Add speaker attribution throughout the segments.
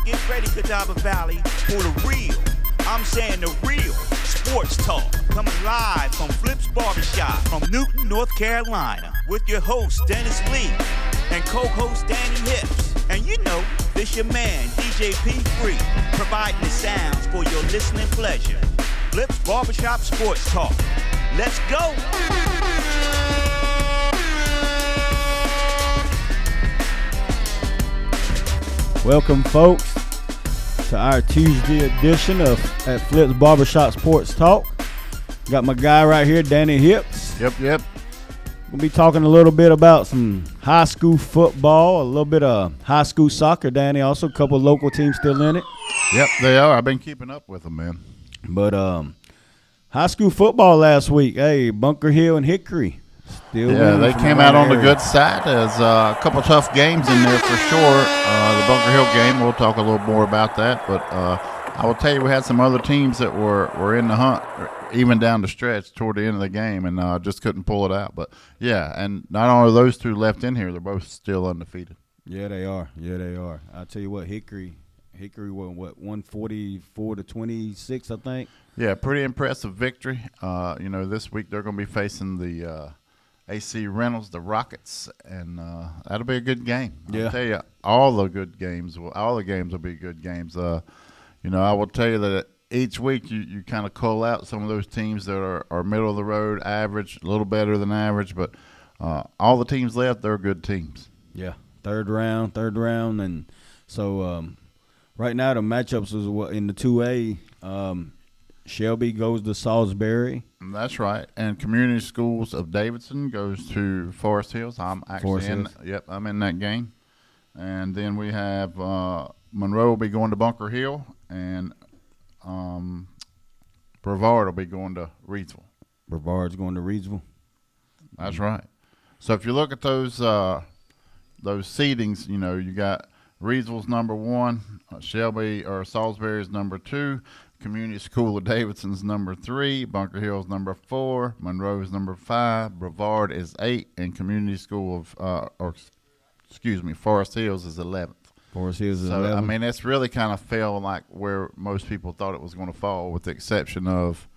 Speaker 1: Get ready, Catawba Valley, for the real. I'm saying the real sports talk. Coming live from Flip's Barbershop from Newton, North Carolina. With your host, Dennis Lee, and co-host Danny Hips. And you know, this your man, DJ P3, providing the sounds for your listening pleasure. Flip's Barbershop Sports Talk. Let's go!
Speaker 2: Welcome, folks, to our Tuesday edition of at Flip's Barbershop Sports Talk. Got my guy right here, Danny Hips.
Speaker 3: Yep.
Speaker 2: We'll be talking a little bit about some high school football, a little bit of high school soccer, Danny. Also, a couple of local teams still in it.
Speaker 3: Yep, they are. I've been keeping up with them, man.
Speaker 2: But high school football last week, hey, Bunker Hill and Hickory.
Speaker 3: Yeah, they came out on the good side. There's a couple tough games in there for sure. The Bunker Hill game, we'll talk a little more about that. But I will tell you, we had some other teams that were in the hunt, even down the stretch toward the end of the game, and just couldn't pull it out. But, yeah, and not only are those two left in here, they're both still undefeated.
Speaker 2: Yeah, they are. I'll tell you what, Hickory won, 144-26, I think.
Speaker 3: Yeah, pretty impressive victory. This week they're going to be facing the AC Reynolds, the Rockets, and that'll be a good game.
Speaker 2: Yeah.
Speaker 3: I'll tell you, all the games will be good games. I will tell you that each week you kind of cull out some of those teams that are middle of the road, average, a little better than average, but all the teams left, they're good teams.
Speaker 2: Yeah, third round, and so right now the matchups is in the 2A. Shelby goes to Salisbury.
Speaker 3: That's right. And Community Schools of Davidson goes to Forest Hills. I'm actually I'm in that game. And then we have Monroe will be going to Bunker Hill, and Brevard will be going to Reidsville.
Speaker 2: Brevard's going to Reidsville.
Speaker 3: That's right. So if you look at those seedings, you got Reidsville's number 1, Shelby or Salisbury's number 2. Community School of Davidson's number 3, Bunker Hill's number 4, Monroe's number 5, Brevard is 8, and Community School Forest Hills is 11th.
Speaker 2: Forest Hills is 11th.
Speaker 3: I mean, it's really kind of fell like where most people thought it was going to fall, with the exception of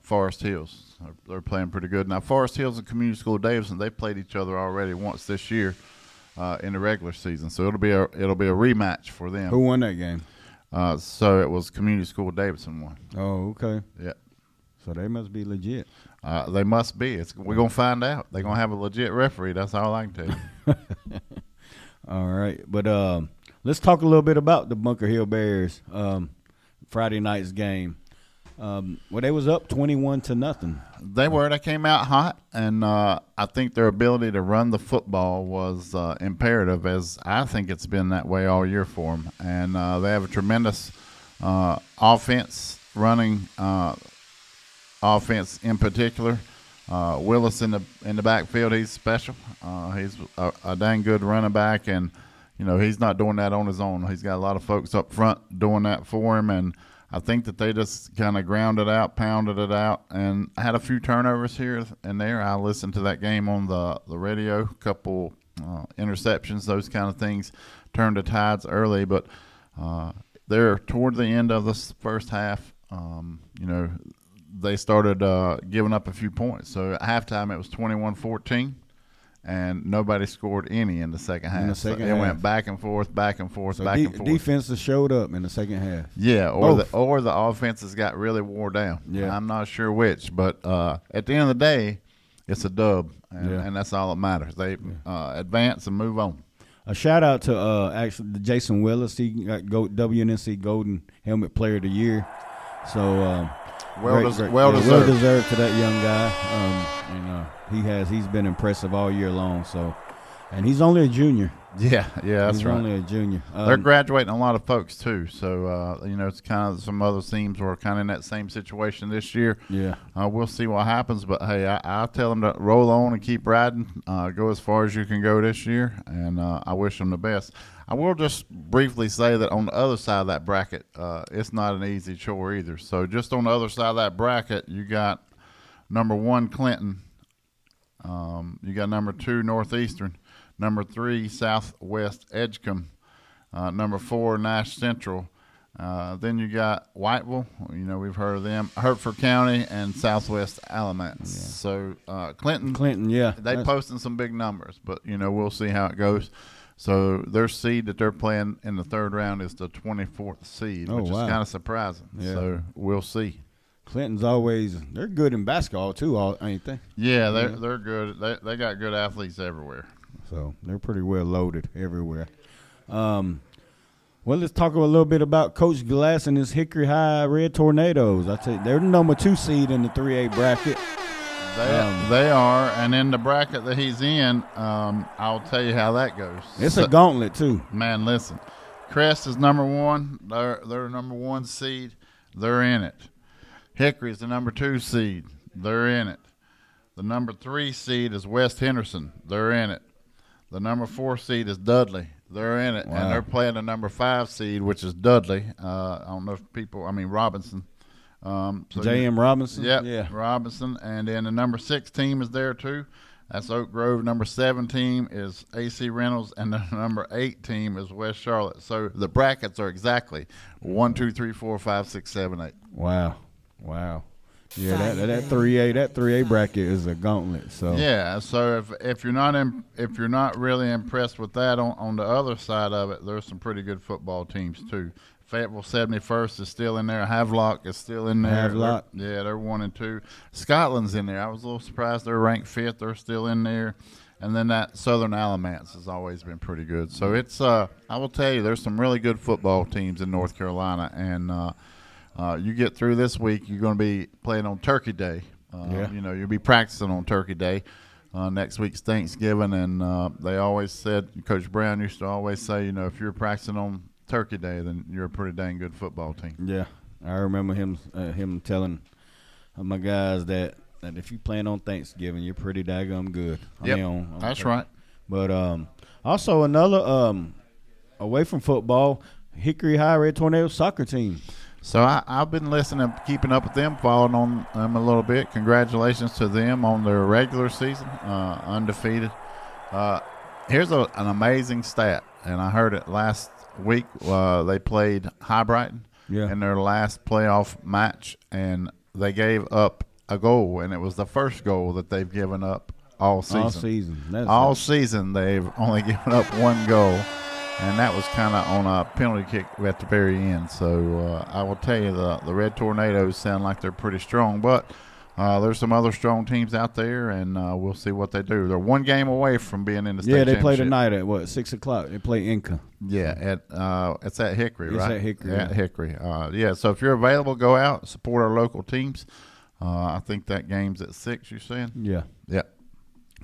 Speaker 3: Forest Hills. They're playing pretty good. Now, Forest Hills and Community School of Davidson, they've played each other already once this year in the regular season, so it'll be a rematch for them.
Speaker 2: Who won that game?
Speaker 3: So it was Community School of Davidson won.
Speaker 2: Oh, okay.
Speaker 3: Yeah.
Speaker 2: So they must be legit.
Speaker 3: They must be. We're going to find out. They're going to have a legit referee. That's all I can tell you.
Speaker 2: All right. But let's talk a little bit about the Bunker Hill Bears Friday night's game. They was up 21-0.
Speaker 3: They were. They came out hot, and I think their ability to run the football was imperative, as I think it's been that way all year for them. And they have a tremendous offense, running offense in particular. Willis in the backfield, he's special. He's a dang good running back, and he's not doing that on his own. He's got a lot of folks up front doing that for him, and I think that they just kind of grounded out, pounded it out, and had a few turnovers here and there. I listened to that game on the radio, a couple interceptions, those kind of things turned the tides early. But they're toward the end of the first half, they started giving up a few points. So at halftime it was 21-14. And nobody scored any in the second half. It went back and forth. So
Speaker 2: defenses showed up in the second half.
Speaker 3: Yeah, or the offenses got really wore down.
Speaker 2: Yeah.
Speaker 3: I'm not sure which, but at the end of the day, it's a dub, and that's all that matters. They advance and move on.
Speaker 2: A shout out to Jason Willis. He got WNC Golden Helmet Player of the Year. So well deserved to that young guy. He's been impressive all year long. So, and he's only a junior.
Speaker 3: Yeah, that's right.
Speaker 2: He's only a junior.
Speaker 3: They're graduating a lot of folks too. So it's kind of some other teams were kind of in that same situation this year.
Speaker 2: Yeah,
Speaker 3: we'll see what happens. But hey, I'll tell them to roll on and keep riding. Go as far as you can go this year, and I wish them the best. I will just briefly say that on the other side of that bracket, it's not an easy chore either. So just on the other side of that bracket, you got number 1 Clinton. You got number 2 Northeastern, number 3 Southwest Edgecombe, Number 4, Nash Central. Then you got Whiteville. We've heard of them. Hertford County and Southwest Alamance. Yeah. So Clinton, yeah, they posting some big numbers, but we'll see how it goes. So their seed that they're playing in the third round is the 24th seed, which is kind of surprising. Yeah. So we'll see.
Speaker 2: Clinton's they're good in basketball too, ain't they?
Speaker 3: Yeah, they're good. They got good athletes everywhere.
Speaker 2: So they're pretty well loaded everywhere. Well, let's talk a little bit about Coach Glass and his Hickory High Red Tornadoes. I tell you, they're the number 2 seed in the 3A bracket.
Speaker 3: They are, and in the bracket that he's in, I'll tell you how that goes.
Speaker 2: It's a gauntlet too.
Speaker 3: Man, listen, Crest is number 1. They're number 1 seed. They're in it. Hickory is the number 2 seed. They're in it. The number 3 seed is West Henderson. They're in it. The number 4 seed is Dudley. They're in it, and they're playing the number 5 seed, which is Dudley. I don't know if Robinson.
Speaker 2: J.M. Robinson?
Speaker 3: Yeah, Robinson. And then the number 6 team is there, too. That's Oak Grove. Number 7 team is AC Reynolds, and the number 8 team is West Charlotte. So the brackets are exactly 1, 2, 3, 4, 5, 6, 7, 8.
Speaker 2: Wow. Yeah, that 3A bracket is a gauntlet. So
Speaker 3: yeah, so if you're not really impressed with that, on the other side of it, there's some pretty good football teams too. Fayetteville 71st is still in there. Havelock is still in there.
Speaker 2: Havelock.
Speaker 3: They're 1 and 2. Scotland's in there. I was a little surprised they're ranked 5th. They're still in there. And then that Southern Alamance has always been pretty good. So it's I will tell you, there's some really good football teams in North Carolina, and you get through this week, you're going to be playing on Turkey Day. You'll be practicing on Turkey Day. Next week's Thanksgiving, and they always said, Coach Brown used to always say, if you're practicing on Turkey Day, then you're a pretty dang good football team.
Speaker 2: Yeah, I remember him telling my guys that if you playing on Thanksgiving, you're pretty daggum good.
Speaker 3: That's right.
Speaker 2: But also another away from football, Hickory High Red Tornadoes soccer team.
Speaker 3: So I've been listening, keeping up with them, following on them a little bit. Congratulations to them on their regular season, undefeated. Here's an amazing stat, and I heard it last week. They played High Brighton in their last playoff match, and they gave up a goal, and it was the first goal that they've given up all season. All season they've only given up 1 goal. And that was kind of on a penalty kick at the very end. So I will tell you, the Red Tornadoes sound like they're pretty strong. But there's some other strong teams out there, and we'll see what they do. They're 1 game away from being in the state championship.
Speaker 2: Yeah, they play tonight at, 6 o'clock? They play Inca.
Speaker 3: Yeah, it's at Hickory, right?
Speaker 2: It's at Hickory.
Speaker 3: At Hickory. So if you're available, go out, support our local teams. I think that game's at 6, you're saying?
Speaker 2: Yeah.
Speaker 3: Yeah.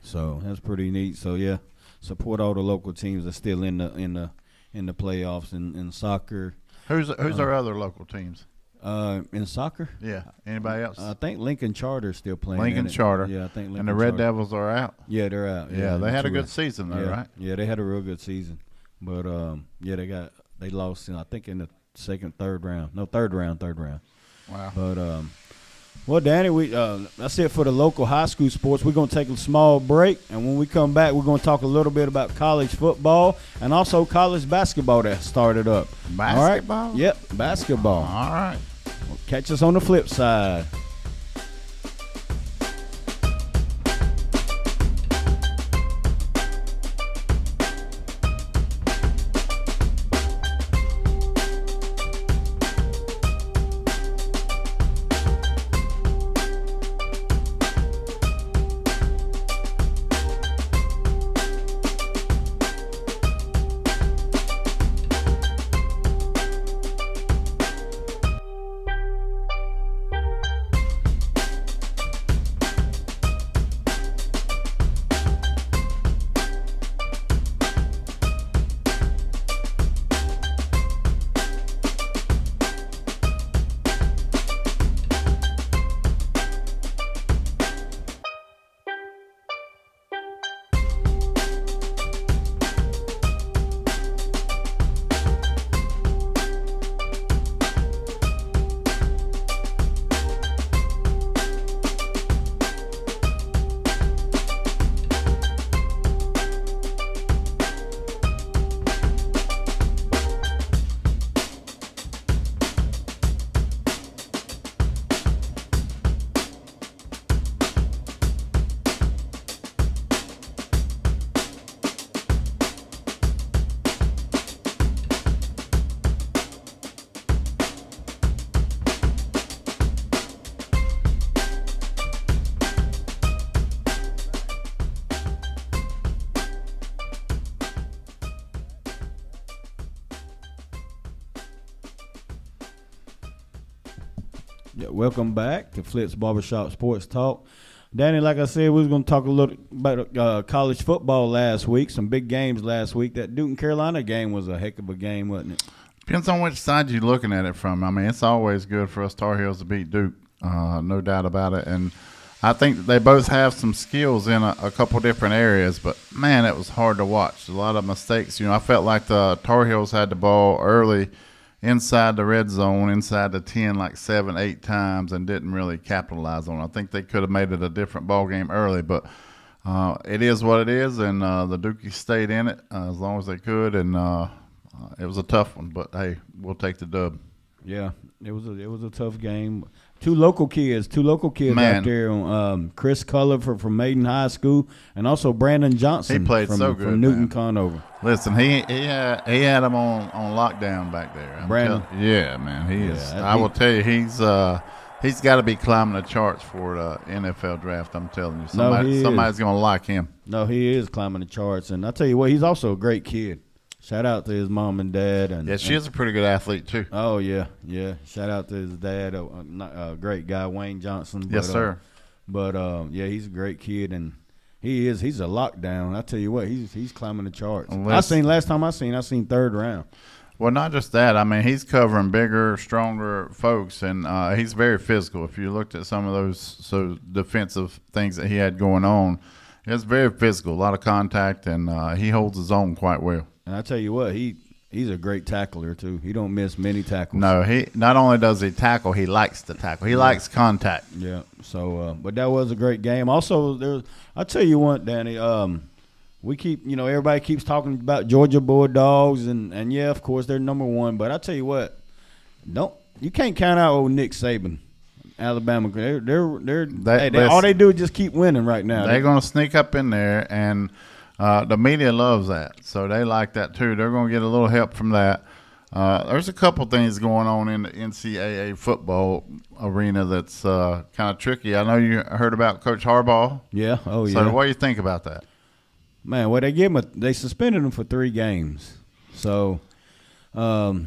Speaker 2: So that's pretty neat. So, yeah. Support all the local teams that are still in the playoffs in soccer.
Speaker 3: Who's our other local teams?
Speaker 2: In soccer?
Speaker 3: Yeah. Anybody else?
Speaker 2: I think Lincoln Charter is still playing.
Speaker 3: Lincoln Charter.
Speaker 2: Yeah, I think Lincoln.
Speaker 3: And the Red Devils are out.
Speaker 2: Yeah, they're out.
Speaker 3: Yeah, they had a good season though, right?
Speaker 2: Yeah, they had a real good season. But they lost I think in the third round.
Speaker 3: Wow.
Speaker 2: But well, Danny, that's it for the local high school sports. We're going to take a small break, and when we come back, we're going to talk a little bit about college football and also college basketball that started up.
Speaker 3: Basketball?
Speaker 2: All right? Yep, basketball.
Speaker 3: All right.
Speaker 2: Well, catch us on the flip side. Yeah, welcome back to Flip's Barbershop Sports Talk. Danny, like I said, we was going to talk a little about college football last week, some big games last week. That Duke-Carolina game was a heck of a game, wasn't it?
Speaker 3: Depends on which side you're looking at it from. I mean, it's always good for us Tar Heels to beat Duke, no doubt about it. And I think that they both have some skills in a couple different areas, but, man, it was hard to watch. A lot of mistakes. I felt like the Tar Heels had the ball early inside the red zone, inside the 10 like 7, 8 times and didn't really capitalize on it. I think they could have made it a different ball game early, but it is what it is, and the Dukies stayed in it as long as they could, and it was a tough one, but, hey, we'll take the dub.
Speaker 2: Yeah, it was a tough game. Two local kids out there. Chris Culliver from Maiden High School, and also Brandon Johnson.
Speaker 3: He played so good
Speaker 2: from Newton Conover.
Speaker 3: Listen, he had him on lockdown back there.
Speaker 2: Brandon,
Speaker 3: man, he is. I will tell you, he's got to be climbing the charts for the NFL draft. I'm telling you, somebody's going to like him.
Speaker 2: No, he is climbing the charts, and I tell you what, he's also a great kid. Shout out to his mom and dad.
Speaker 3: She is a pretty good athlete, too.
Speaker 2: Oh, yeah. Shout out to his dad, a great guy, Wayne Johnson.
Speaker 3: Yes, sir.
Speaker 2: He's a great kid, and he's a lockdown. I tell you what, he's climbing the charts. Last time I seen third round.
Speaker 3: Well, not just that. I mean, he's covering bigger, stronger folks, and he's very physical. If you looked at some of those defensive things that he had going on, it's very physical, a lot of contact, and he holds his own quite well.
Speaker 2: And I tell you what, he's a great tackler too. He don't miss many tackles.
Speaker 3: No, he not only does he tackle, he likes to tackle. He likes contact.
Speaker 2: Yeah. So, but that was a great game. Also, I tell you what, Danny. We keep, everybody keeps talking about Georgia Bulldogs, and yeah, of course they're number one. But I tell you what, you can't count out old Nick Saban, Alabama. All they do is just keep winning right now.
Speaker 3: They're going to sneak up in there, and the media loves that, so they like that too. They're going to get a little help from that. There's a couple things going on in the NCAA football arena that's kind of tricky. I know you heard about Coach Harbaugh.
Speaker 2: Yeah. Oh, yeah.
Speaker 3: So what do you think about that?
Speaker 2: Man, well, they suspended him for 3 games. So, I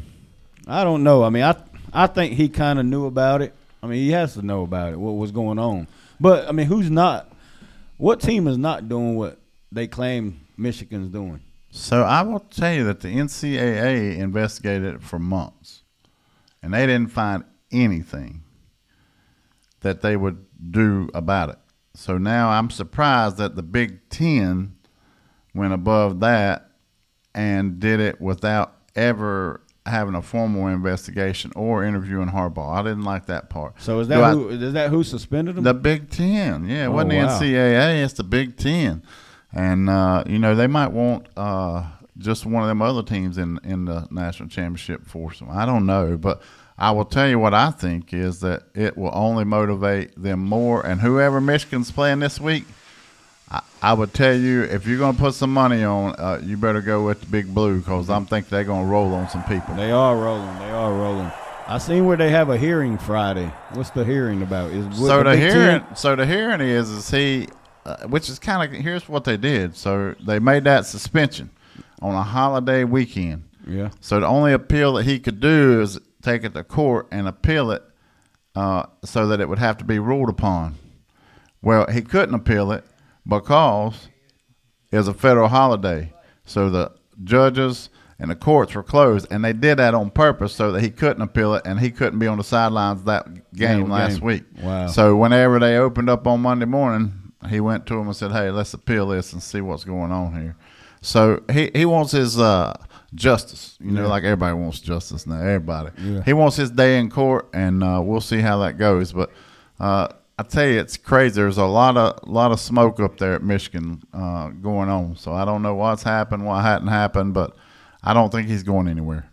Speaker 2: don't know. I mean, I think he kind of knew about it. I mean, he has to know about it, what was going on. But, I mean, what team is not doing what they claim Michigan's doing?
Speaker 3: So I will tell you that the NCAA investigated it for months, and they didn't find anything that they would do about it. So now I'm surprised that the Big Ten went above that and did it without ever having a formal investigation or interviewing Harbaugh. I didn't like that part.
Speaker 2: So is that who suspended him?
Speaker 3: The Big Ten. Yeah, it wasn't the NCAA. It's the Big Ten. And, they might want just one of them other teams in the national championship for them. I don't know. But I will tell you what I think is that it will only motivate them more. And whoever Michigan's playing this week, I would tell you, if you're going to put some money on, you better go with the Big Blue, because I'm thinking they're going to roll on some people.
Speaker 2: They are rolling. I seen where they have a hearing Friday. What's the hearing about?
Speaker 3: The hearing is he – which is kind of – here's what they did. So they made that suspension on a holiday weekend.
Speaker 2: Yeah.
Speaker 3: So the only appeal that he could do is take it to court and appeal it so that it would have to be ruled upon. Well, he couldn't appeal it because it was a federal holiday. So the judges and the courts were closed, and they did that on purpose so that he couldn't appeal it, and he couldn't be on the sidelines that game last week.
Speaker 2: Wow.
Speaker 3: So whenever they opened up on Monday morning – he went to him and said, hey, let's appeal this and see what's going on here. So he wants his justice, like everybody wants justice now, everybody. Yeah. He wants his day in court, and we'll see how that goes. But I tell you, it's crazy. There's a lot of smoke up there at Michigan going on. So I don't know what's happened, what hadn't happened, but I don't think he's going anywhere.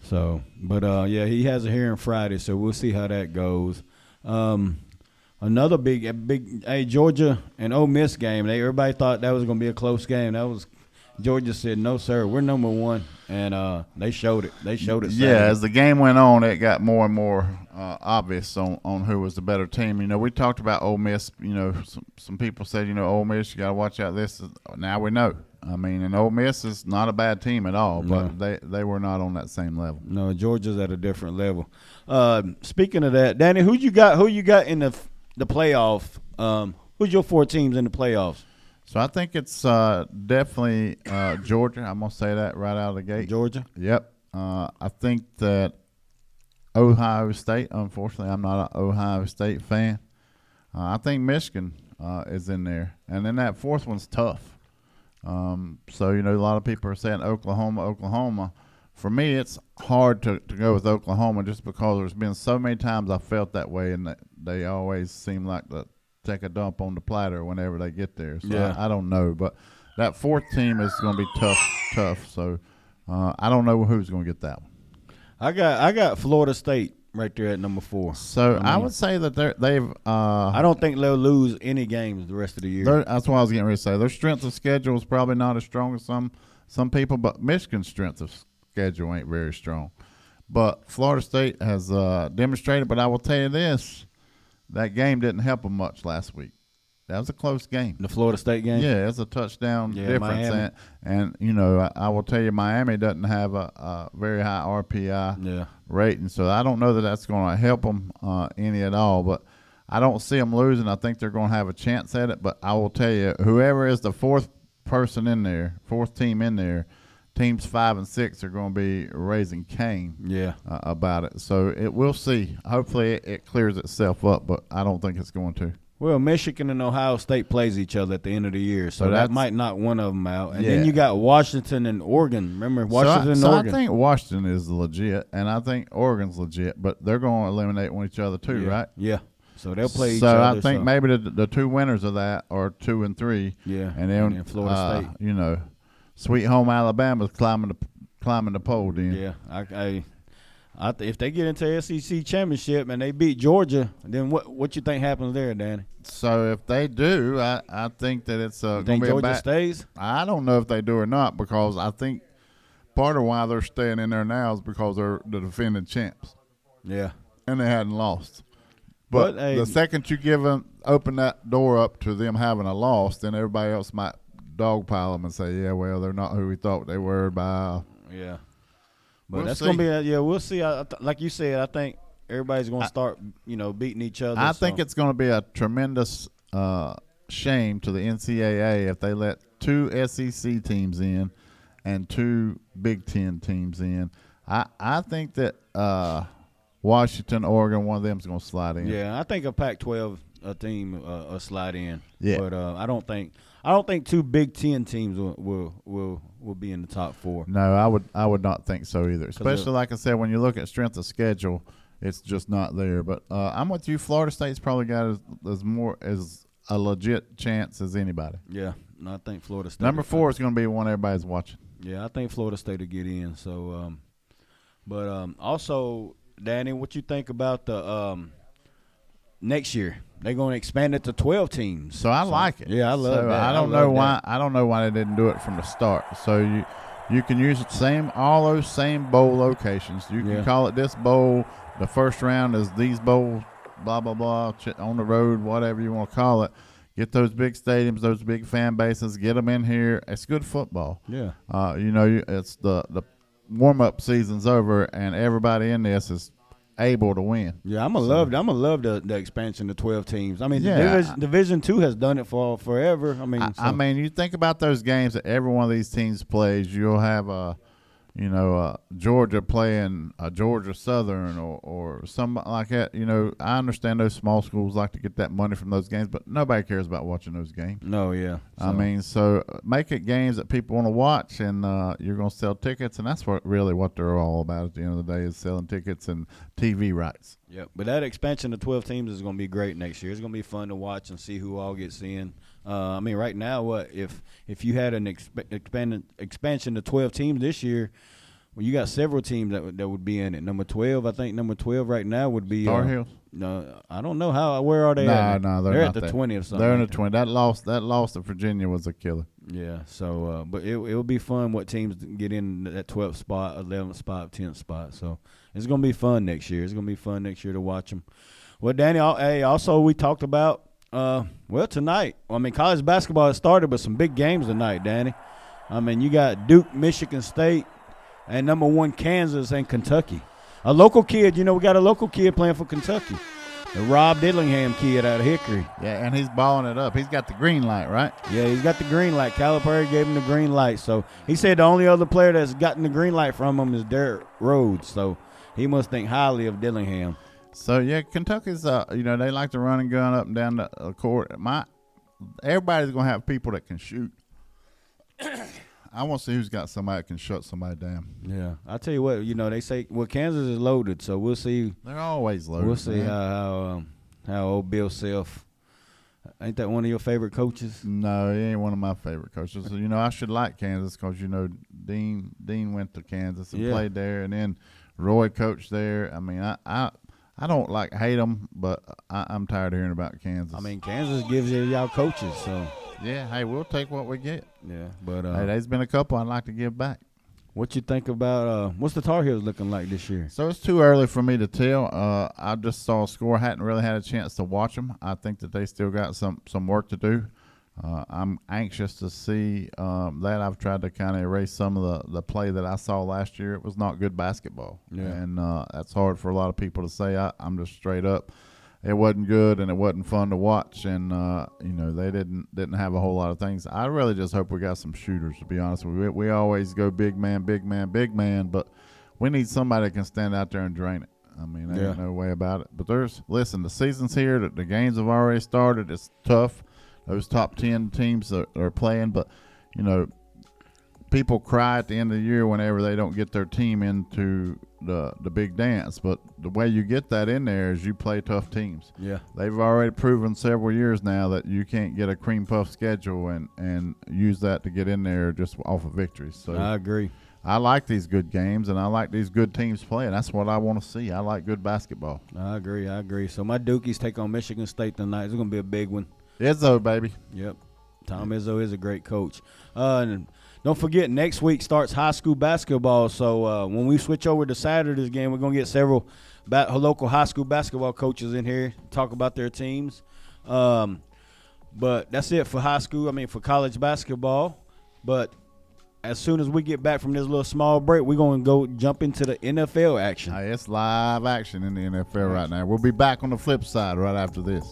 Speaker 2: So, but, he has a hearing Friday, so we'll see how that goes. Another big Georgia and Ole Miss game. Everybody thought that was going to be a close game. Georgia said, "No, sir, we're number one," and they showed it. They showed it.
Speaker 3: Yeah, as the game went on, it got more and more obvious on who was the better team. We talked about Ole Miss. Some people said, Ole Miss, you got to watch out. This now we know. And Ole Miss is not a bad team at all, but they were not on that same level.
Speaker 2: No, Georgia's at a different level. Speaking of that, Danny, who you got in the playoff? Who's your 4 teams in the playoffs?
Speaker 3: So I think it's definitely Georgia. I'm gonna say that right out of the gate.
Speaker 2: Georgia.
Speaker 3: Yep. I think that Ohio State. Unfortunately, I'm not an Ohio State fan. I think Michigan is in there, and then that 4th one's tough. So a lot of people are saying Oklahoma. For me, it's hard to go with Oklahoma just because there's been so many times I felt that way, and they always seem like to take a dump on the platter whenever they get there. So I don't know, but that 4th team is going to be tough. So I don't know who's going to get that one. I
Speaker 2: got Florida State right there at number 4.
Speaker 3: So I would say that they've.
Speaker 2: I don't think they'll lose any games the rest of the year.
Speaker 3: That's what I was getting ready to say. Their strength of schedule is probably not as strong as some people, but Michigan's strength of schedule ain't very strong. But Florida State has demonstrated. But I will tell you this: that game didn't help them much last week. That was a close game.
Speaker 2: The Florida State game?
Speaker 3: Yeah, it's a touchdown difference. And I will tell you, Miami doesn't have a very high RPI rating, so I don't know that that's going to help them any at all. But I don't see them losing. I think they're going to have a chance at it. But I will tell you, whoever is the 4th person in there, 4th team in there, teams 5 and 6 are going to be raising Cain about it. So we'll see. Hopefully it clears itself up, but I don't think it's going to.
Speaker 2: Well, Michigan and Ohio State plays each other at the end of the year, so that might knock one of them out. And then you got Washington and Oregon. Remember, Washington and Oregon.
Speaker 3: I think Washington is legit, and I think Oregon's legit, but they're going to eliminate each other too, right?
Speaker 2: Yeah. So they'll play each other.
Speaker 3: So I think maybe the 2 winners of that are 2 and 3.
Speaker 2: Yeah.
Speaker 3: And then
Speaker 2: Florida State.
Speaker 3: Sweet home Alabama's climbing the pole. Then.
Speaker 2: Yeah. If they get into SEC championship and they beat Georgia, then what you think happens there, Danny?
Speaker 3: So if they do, I think that it's going to be
Speaker 2: Georgia stays?
Speaker 3: I don't know if they do or not, because I think part of why they're staying in there now is because they're the defending champs.
Speaker 2: Yeah.
Speaker 3: And they hadn't lost. But the second you open that door up to them having a loss, then everybody else might dogpile them and say, yeah, well, they're not who we thought they were by.
Speaker 2: Yeah. But that's going to be we'll see. Like you said, I think everybody's going to start, beating each other.
Speaker 3: I think it's going to be a tremendous shame to the NCAA if they let 2 SEC teams in and 2 Big Ten teams in. I think that Washington, Oregon, one of them is going to slide in.
Speaker 2: Yeah, I think a Pac-12 team will slide in.
Speaker 3: Yeah.
Speaker 2: But I don't think 2 Big Ten teams will be in the top 4.
Speaker 3: No, I would not think so either. Especially like I said, when you look at strength of schedule, it's just not there. But I'm with you. Florida State's probably got as a legit chance as anybody.
Speaker 2: Yeah, I think Florida State.
Speaker 3: Number 4 is going to be one everybody's watching.
Speaker 2: Yeah, I think Florida State will get in. So, also, Danny, what you think about the next year? They're going to expand it to 12 teams.
Speaker 3: So I like it.
Speaker 2: Yeah, I love that.
Speaker 3: I don't know why they didn't do it from the start. So you can use all those same bowl locations. You can call it this bowl. The first round is these bowls, blah, blah, blah, on the road, whatever you want to call it. Get those big stadiums, those big fan bases, get them in here. It's good football.
Speaker 2: Yeah.
Speaker 3: It's the warm-up season's over, and everybody in this is able to win.
Speaker 2: Yeah, I'm gonna love the expansion to 12 teams. I mean, Division 2 has done it for forever. I mean,
Speaker 3: you think about those games that every one of these teams plays. You'll have Georgia playing a Georgia Southern or something like that. I understand those small schools like to get that money from those games, but nobody cares about watching those games.
Speaker 2: No, yeah.
Speaker 3: So make it games that people want to watch, and you're going to sell tickets, and that's what they're all about at the end of the day, is selling tickets and TV rights.
Speaker 2: Yeah, but that expansion to 12 teams is going to be great next year. It's going to be fun to watch and see who all gets in. Right now, if you had an expansion to 12 teams this year, Well, you got several teams that would be in it. Number 12, I think number 12 right now would be
Speaker 3: Tar Heels.
Speaker 2: No, I don't know where are they?
Speaker 3: No,
Speaker 2: they're
Speaker 3: not
Speaker 2: at the 20 or something.
Speaker 3: They're in the 20. That loss to Virginia was a killer.
Speaker 2: Yeah. So, but it'll be fun what teams get in that 12th spot, 11th spot, 10th spot. So it's gonna be fun next year. It's gonna be fun next year to watch them. Well, Danny, also we talked about tonight. I mean, college basketball has started, but some big games tonight, Danny. I mean, you got Duke, Michigan State, and number 1 Kansas and Kentucky. A local kid, we got a local kid playing for Kentucky. The Rob Dillingham kid out of Hickory.
Speaker 3: Yeah, and he's balling it up. He's got the green light, right?
Speaker 2: Yeah, he's got the green light. Calipari gave him the green light. So he said the only other player that's gotten the green light from him is Derrick Rhodes. So he must think highly of Dillingham.
Speaker 3: So, yeah, Kentucky's, they like to run and gun up and down the court. Everybody's going to have people that can shoot. I want to see who's got somebody that can shut somebody down.
Speaker 2: Yeah. I'll tell you what, they say, Kansas is loaded, so we'll see.
Speaker 3: They're always loaded.
Speaker 2: We'll see how old Bill Self, ain't that one of your favorite coaches?
Speaker 3: No, he ain't one of my favorite coaches. I should like Kansas because, Dean went to Kansas and played there, and then Roy coached there. I mean, I don't hate them, but I'm tired of hearing about Kansas.
Speaker 2: I mean, Kansas gives y'all coaches, so.
Speaker 3: Yeah, hey, we'll take what we get.
Speaker 2: Yeah, but
Speaker 3: hey, there's been a couple I'd like to give back.
Speaker 2: What you think about what's the Tar Heels looking like this year?
Speaker 3: So it's too early for me to tell. I just saw a score. Hadn't really had a chance to watch them. I think that they still got some work to do. I'm anxious to see that. I've tried to kind of erase some of the play that I saw last year. It was not good basketball, and that's hard for a lot of people to say. I'm just straight up. It wasn't good, and it wasn't fun to watch, and they didn't have a whole lot of things. I really just hope we got some shooters, to be honest with you. We always go big man, big man, big man, but we need somebody that can stand out there and drain it. I mean, there's no way about it. But listen, the season's here. The games have already started. It's tough. Those top 10 teams are playing, but people cry at the end of the year whenever they don't get their team into the big dance, but the way you get that in there is you play tough teams.
Speaker 2: Yeah,
Speaker 3: they've already proven several years now that you can't get a cream puff schedule and use that to get in there just off of victories. So
Speaker 2: I agree.
Speaker 3: I like these good games, and I like these good teams playing. That's what I want to see. I like good basketball.
Speaker 2: I agree. So my Dukies take on Michigan State tonight. It's going to be a big one.
Speaker 3: Izzo, baby.
Speaker 2: Yep. Tom Izzo is a great coach. And don't forget, next week starts high school basketball. So when we switch over to Saturday's game, we're going to get several local high school basketball coaches in here talk about their teams. But that's it for for college basketball. But as soon as we get back from this little small break, we're going to go jump into the NFL action.
Speaker 3: It's live action in the NFL right now. We'll be back on the flip side right after this.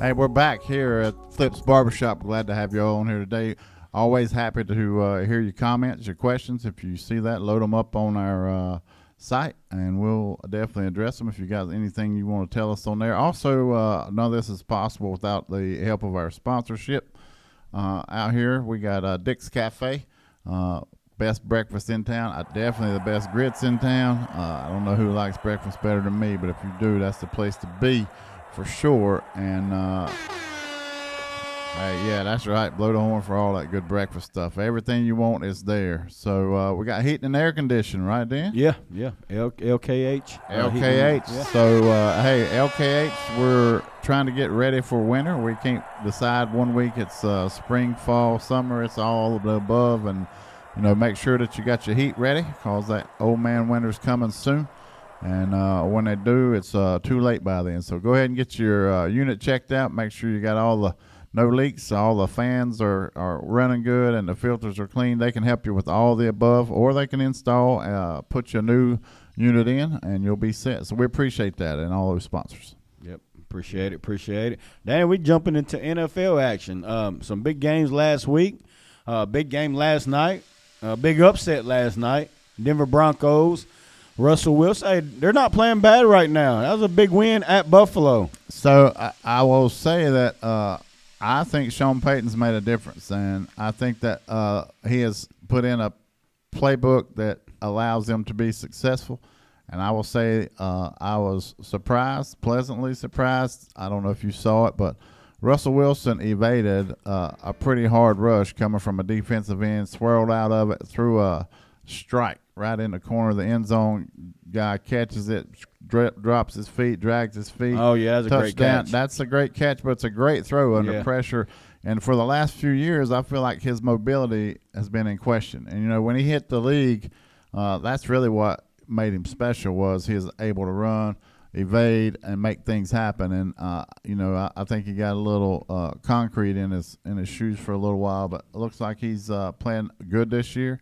Speaker 3: Hey, we're back here at Flip's Barbershop. Glad to have you all on here today. Always happy to hear your comments, your questions. If you see that, load them up on our site, and we'll definitely address them if you got anything you want to tell us on there. Also, none of this is possible without the help of our sponsorship out here. We got Dick's Cafe. best breakfast in town. Definitely the best grits in town. I don't know who likes breakfast better than me, but if you do, that's the place to be for sure. And hey, yeah, that's right. Blow the horn for all that good breakfast stuff. Everything you want is there. So we got heating and air conditioning, right, Dan?
Speaker 2: Yeah. LKH.
Speaker 3: LKH.
Speaker 2: Yeah.
Speaker 3: So, hey, LKH, we're trying to get ready for winter. We can't decide one week it's spring, fall, summer. It's all of the above. And, make sure that you got your heat ready because that old man winter's coming soon. And when they do, it's too late by then. So go ahead and get your unit checked out. Make sure you got all the no leaks, all the fans are running good, and the filters are clean. They can help you with all the above, or they can install, put your new unit in, and you'll be set. So we appreciate that and all those sponsors.
Speaker 2: Yep, appreciate it. Dan, we jumping into NFL action. Some big games last week, big game last night, big upset last night. Denver Broncos, Russell Wilson. Hey, they're not playing bad right now. That was a big win at Buffalo.
Speaker 3: So I will say that I think Sean Payton's made a difference, and I think that he has put in a playbook that allows them to be successful. And I will say I was surprised, pleasantly surprised. I don't know if you saw it, but Russell Wilson evaded a pretty hard rush coming from a defensive end, swirled out of it, threw a strike right in the corner of the end zone. Guy catches it, drops his feet, drags his feet.
Speaker 2: Oh, yeah, that's a great catch.
Speaker 3: That's a great catch, but it's a great throw under pressure. And for the last few years, I feel like his mobility has been in question. And, when he hit the league, that's really what made him special was he was able to run, evade, and make things happen. And, I think he got a little concrete in his shoes for a little while, but it looks like he's playing good this year.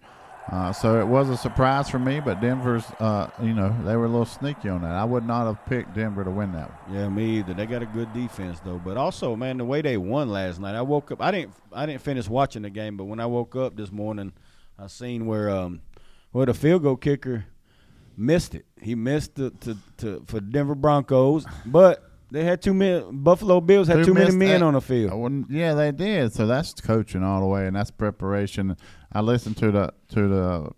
Speaker 3: So it was a surprise for me, but Denver's, they were a little sneaky on that. I would not have picked Denver to win that one.
Speaker 2: Yeah, me either. They got a good defense though. But also, man, the way they won last night, I woke up. I didn't finish watching the game, but when I woke up this morning, I seen where the field goal kicker missed it. He missed for Denver Broncos, but they had too many. Buffalo Bills had too many men on the field.
Speaker 3: Yeah, they did. So that's coaching all the way, and that's preparation. I listened to the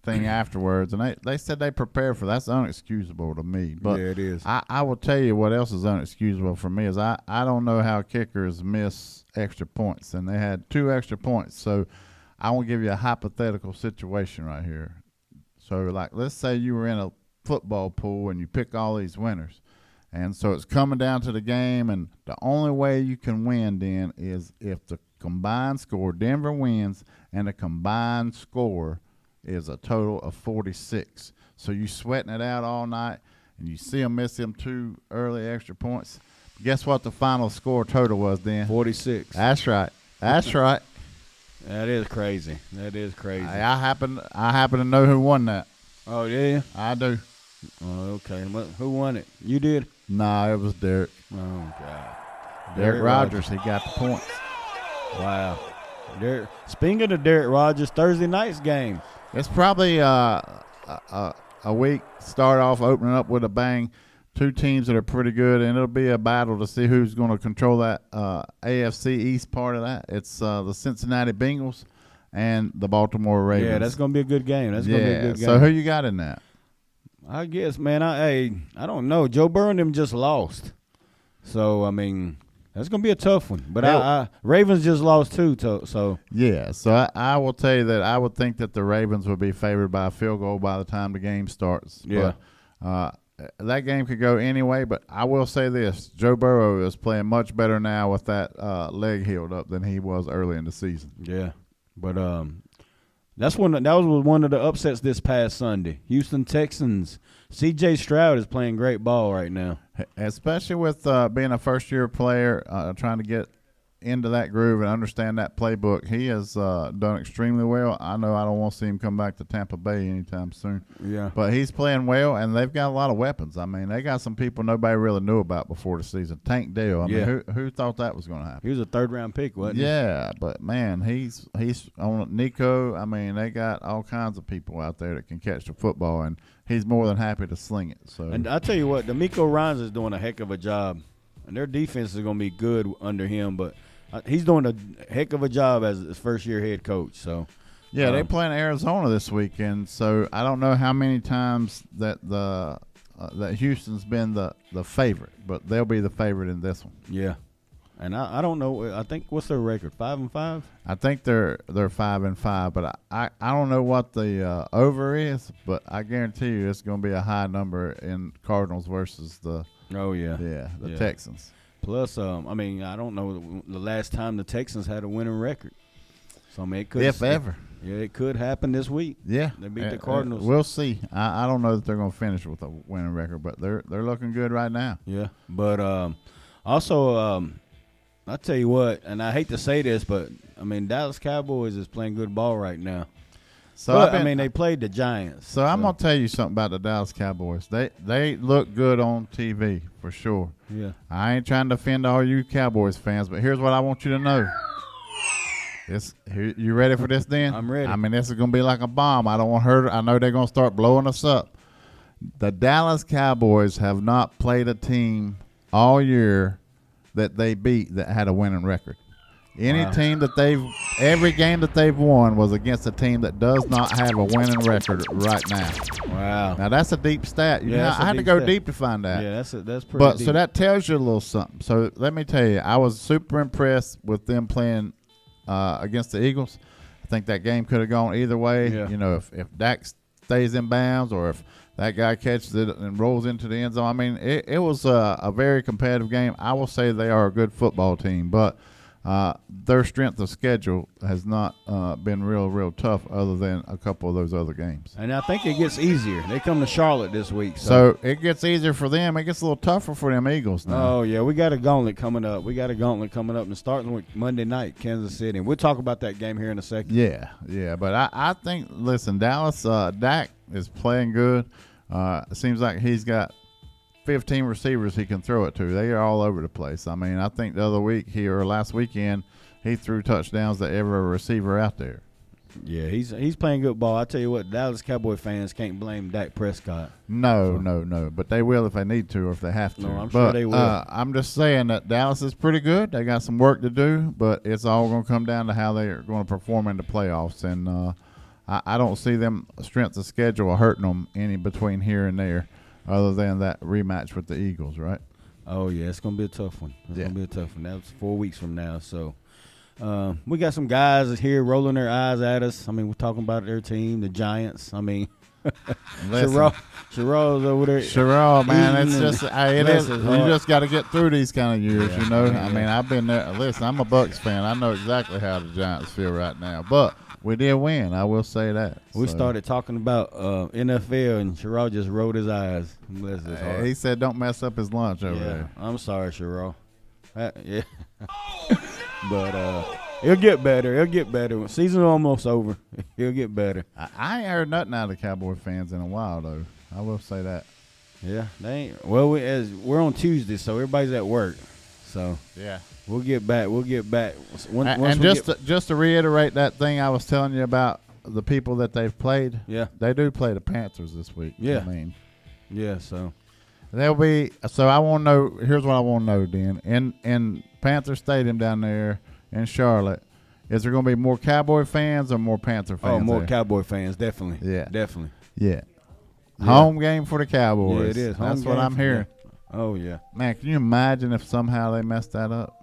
Speaker 3: thing afterwards, and they said they prepared for that. That's unexcusable to me. But
Speaker 2: yeah, it is.
Speaker 3: I will tell you what else is unexcusable for me is I don't know how kickers miss extra points, and they had 2 extra points. So I want to give you a hypothetical situation right here. So, like, let's say you were in a football pool and you pick all these winners. And so it's coming down to the game, and the only way you can win then is if the combined score, Denver wins, and the combined score is a total of 46. So you sweating it out all night, and you see them miss them 2 early extra points. Guess what the final score total was then?
Speaker 2: 46.
Speaker 3: That's right. That's right.
Speaker 2: That is crazy.
Speaker 3: I happen to know who won that.
Speaker 2: Oh, yeah?
Speaker 3: I do.
Speaker 2: Oh, okay. Who won it? You did?
Speaker 3: Nah, it was Derek.
Speaker 2: Oh, God.
Speaker 3: Derek Rogers. He got the points.
Speaker 2: Wow. Speaking of Derek Rogers, Thursday night's game.
Speaker 3: It's probably a week start off opening up with a bang. 2 teams that are pretty good, and it'll be a battle to see who's going to control that AFC East part of that. It's the Cincinnati Bengals and the Baltimore Ravens.
Speaker 2: Yeah, that's going to be a good game. Going to be a good game.
Speaker 3: So who you got in that?
Speaker 2: I guess, man, I don't know. Joe Burrow and them just lost. So, I mean, that's going to be a tough one. But Ravens just lost too, so.
Speaker 3: Yeah, so I will tell you that I would think that the Ravens would be favored by a field goal by the time the game starts.
Speaker 2: Yeah.
Speaker 3: But, that game could go anyway, but I will say this. Joe Burrow is playing much better now with that leg healed up than he was early in the season.
Speaker 2: Yeah, but that was one of the upsets this past Sunday. Houston Texans. C.J. Stroud is playing great ball right now.
Speaker 3: Especially with being a first-year player, trying to get into that groove and understand that playbook. He has done extremely well. I know I don't want to see him come back to Tampa Bay anytime soon.
Speaker 2: Yeah.
Speaker 3: But he's playing well, and they've got a lot of weapons. I mean, they got some people nobody really knew about before the season. Tank Dell. I mean, who thought that was going to happen?
Speaker 2: He was a third-round pick, wasn't he?
Speaker 3: Yeah, but, man, he's on Nico. I mean, they got all kinds of people out there that can catch the football, and he's more than happy to sling it. So,
Speaker 2: and I tell you what, D'Amico Ryans is doing a heck of a job, and their defense is going to be good under him, but he's doing a heck of a job as his first-year head coach. So
Speaker 3: Yeah, they play in Arizona this weekend, so I don't know how many times that that Houston's been the favorite, but they'll be the favorite in this one.
Speaker 2: Yeah, and I don't know. I think what's their record? 5-5.
Speaker 3: I think they're 5-5, but I don't know what the over is, but I guarantee you it's going to be a high number in Cardinals versus the Texans.
Speaker 2: Plus, I mean, I don't know the last time the Texans had a winning record. So, I mean, it could.
Speaker 3: If ever.
Speaker 2: Yeah, it could happen this week.
Speaker 3: Yeah.
Speaker 2: They beat the Cardinals.
Speaker 3: We'll see. I don't know that they're going to finish with a winning record, but they're looking good right now.
Speaker 2: Yeah. But also, I'll tell you what, and I hate to say this, but, I mean, Dallas Cowboys is playing good ball right now. So I mean, they played the Giants.
Speaker 3: So I'm going to tell you something about the Dallas Cowboys. They look good on TV, for sure.
Speaker 2: Yeah.
Speaker 3: I ain't trying to offend all you Cowboys fans, but here's what I want you to know. You ready for this, Dan?
Speaker 2: I'm ready.
Speaker 3: I mean, this is going to be like a bomb. I don't want her. I know they're going to start blowing us up. The Dallas Cowboys have not played a team all year that they beat that had a winning record. Team that every game that they've won was against a team that does not have a winning record right now.
Speaker 2: Wow.
Speaker 3: Now that's a deep stat. I had to go deep to find that.
Speaker 2: Yeah, that's pretty deep.
Speaker 3: So that tells you a little something. So let me tell you, I was super impressed with them playing against the Eagles. I think that game could have gone either way.
Speaker 2: Yeah.
Speaker 3: You know, if Dak stays in bounds or if that guy catches it and rolls into the end zone. I mean, it was a very competitive game. I will say they are a good football team, but their strength of schedule has not been real tough other than a couple of those other games.
Speaker 2: And I think it gets easier. They come to Charlotte this week.
Speaker 3: So it gets easier for them. It gets a little tougher for them Eagles now.
Speaker 2: Oh, yeah. We got a gauntlet coming up. And starting with Monday night, Kansas City. And we'll talk about that game here in a second.
Speaker 3: Yeah. But I think, listen, Dallas, Dak is playing good. It seems like he's got 15 receivers he can throw it to. They are all over the place. I mean, I think the other week last weekend, he threw touchdowns to every receiver out there.
Speaker 2: Yeah, he's playing good ball. I tell you what, Dallas Cowboy fans can't blame Dak Prescott.
Speaker 3: No. But they will if they need to or if they have to.
Speaker 2: No, I'm sure they will.
Speaker 3: I'm just saying that Dallas is pretty good. They got some work to do, but it's all going to come down to how they are going to perform in the playoffs. And I don't see them strength of schedule hurting them any between here and there. Other than that rematch with the Eagles, right?
Speaker 2: Oh, yeah, it's going to be a tough one. That's 4 weeks from now. So we got some guys here rolling their eyes at us. I mean, we're talking about their team, the Giants. I mean, Sherrod's over there.
Speaker 3: Sherrod, man, it's just it is. You just got to get through these kind of years, you know. I mean, I've been there. Listen, I'm a Bucs fan. I know exactly how the Giants feel right now, but we did win. I will say that.
Speaker 2: We started talking about NFL, and Sherrod just rolled his eyes. Bless his heart.
Speaker 3: He said, "Don't mess up his lunch over there."
Speaker 2: I'm sorry, Sherrod. Yeah, but he'll get better. Season's almost over. He'll get better.
Speaker 3: I ain't heard nothing out of the Cowboy fans in a while, though. I will say that.
Speaker 2: Yeah, they ain't. Well, we're on Tuesday, so everybody's at work. So
Speaker 3: yeah.
Speaker 2: We'll get back.
Speaker 3: Just to reiterate that thing I was telling you about the people that they've played. Yeah, they do play the Panthers this week.
Speaker 2: Yeah,
Speaker 3: I mean,
Speaker 2: yeah. So
Speaker 3: they'll be. So I want to know. Here's what I want to know, Dan. In Panther Stadium down there in Charlotte, is there going to be more Cowboy fans or more Panther fans?
Speaker 2: Oh, more
Speaker 3: there?
Speaker 2: Cowboy fans, definitely.
Speaker 3: Yeah,
Speaker 2: definitely.
Speaker 3: Yeah. Home game for the Cowboys.
Speaker 2: Yeah, it is.
Speaker 3: That's what I'm hearing.
Speaker 2: Oh yeah.
Speaker 3: Man, can you imagine if somehow they messed that up?